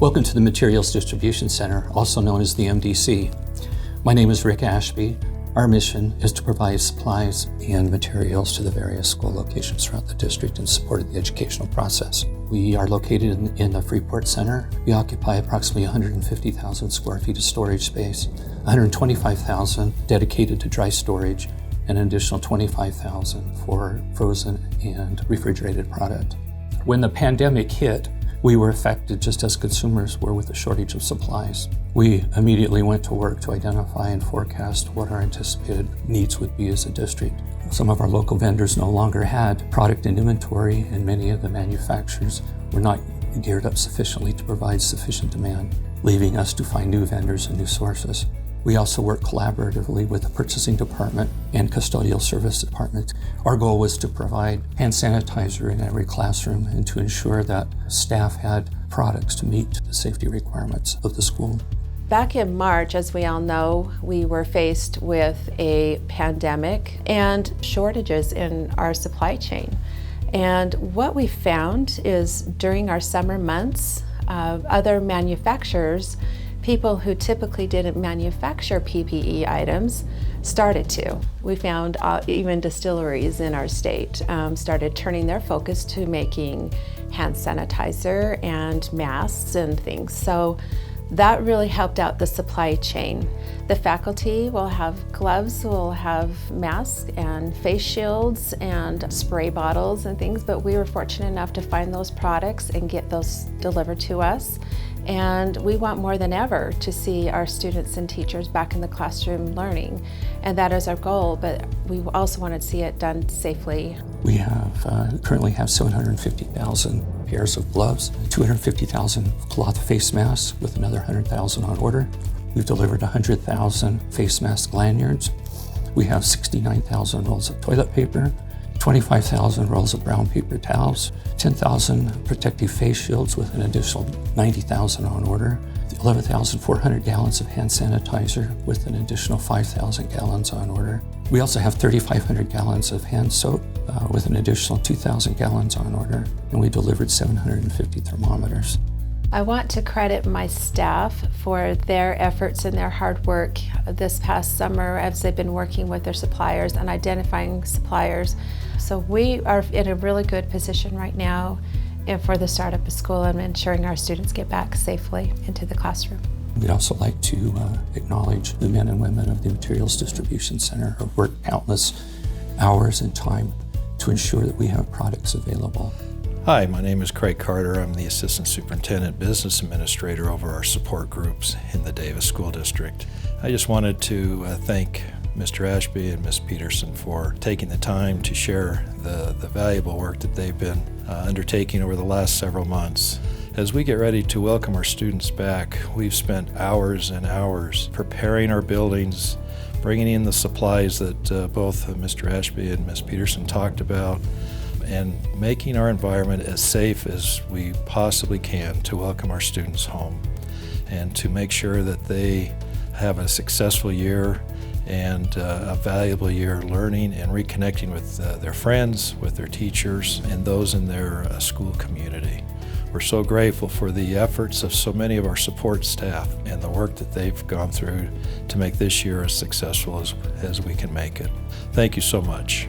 Welcome to the Materials Distribution Center, also known as the MDC. My name is Rick Ashby. Our mission is to provide supplies and materials to the various school locations throughout the district in support of the educational process. We are located in the Freeport Center. We occupy approximately 150,000 square feet of storage space, 125,000 dedicated to dry storage, and an additional 25,000 for frozen and refrigerated product. When the pandemic hit, we were affected just as consumers were with a shortage of supplies. We immediately went to work to identify and forecast what our anticipated needs would be as a district. Some of our local vendors no longer had product in inventory, and many of the manufacturers were not geared up sufficiently to provide sufficient demand, leaving us to find new vendors and new sources. We also work collaboratively with the purchasing department and custodial service department. Our goal was to provide hand sanitizer in every classroom and to ensure that staff had products to meet the safety requirements of the school. Back in March, as we all know, we were faced with a pandemic and shortages in our supply chain. And what we found is during our summer months, other manufacturers, people who typically didn't manufacture PPE items started to. We found even distilleries in our state started turning their focus to making hand sanitizer and masks and things. So that really helped out the supply chain. The faculty will have gloves, will have masks and face shields and spray bottles and things, but we were fortunate enough to find those products and get those delivered to us. And we want more than ever to see our students and teachers back in the classroom learning. And that is our goal, but we also want to see it done safely. We currently have 750,000 pairs of gloves, 250,000 cloth face masks with another 100,000 on order. We've delivered 100,000 face mask lanyards. We have 69,000 rolls of toilet paper, 25,000 rolls of brown paper towels, 10,000 protective face shields with an additional 90,000 on order, 11,400 gallons of hand sanitizer with an additional 5,000 gallons on order. We also have 3,500 gallons of hand soap with an additional 2,000 gallons on order, and we delivered 750 thermometers. I want to credit my staff for their efforts and their hard work this past summer as they've been working with their suppliers and identifying suppliers. So we are in a really good position right now and for the start of school and ensuring our students get back safely into the classroom. We'd also like to acknowledge the men and women of the Materials Distribution Center who have worked countless hours and time to ensure that we have products available. Hi, my name is Craig Carter. I'm the Assistant Superintendent Business Administrator over our support groups in the Davis School District. I just wanted to thank Mr. Ashby and Ms. Peterson for taking the time to share the valuable work that they've been undertaking over the last several months. As we get ready to welcome our students back, we've spent hours and hours preparing our buildings, bringing in the supplies that both Mr. Ashby and Ms. Peterson talked about, and making our environment as safe as we possibly can to welcome our students home and to make sure that they have a successful year and a valuable year learning and reconnecting with their friends, with their teachers, and those in their school community. We're so grateful for the efforts of so many of our support staff and the work that they've gone through to make this year as successful as we can make it. Thank you so much.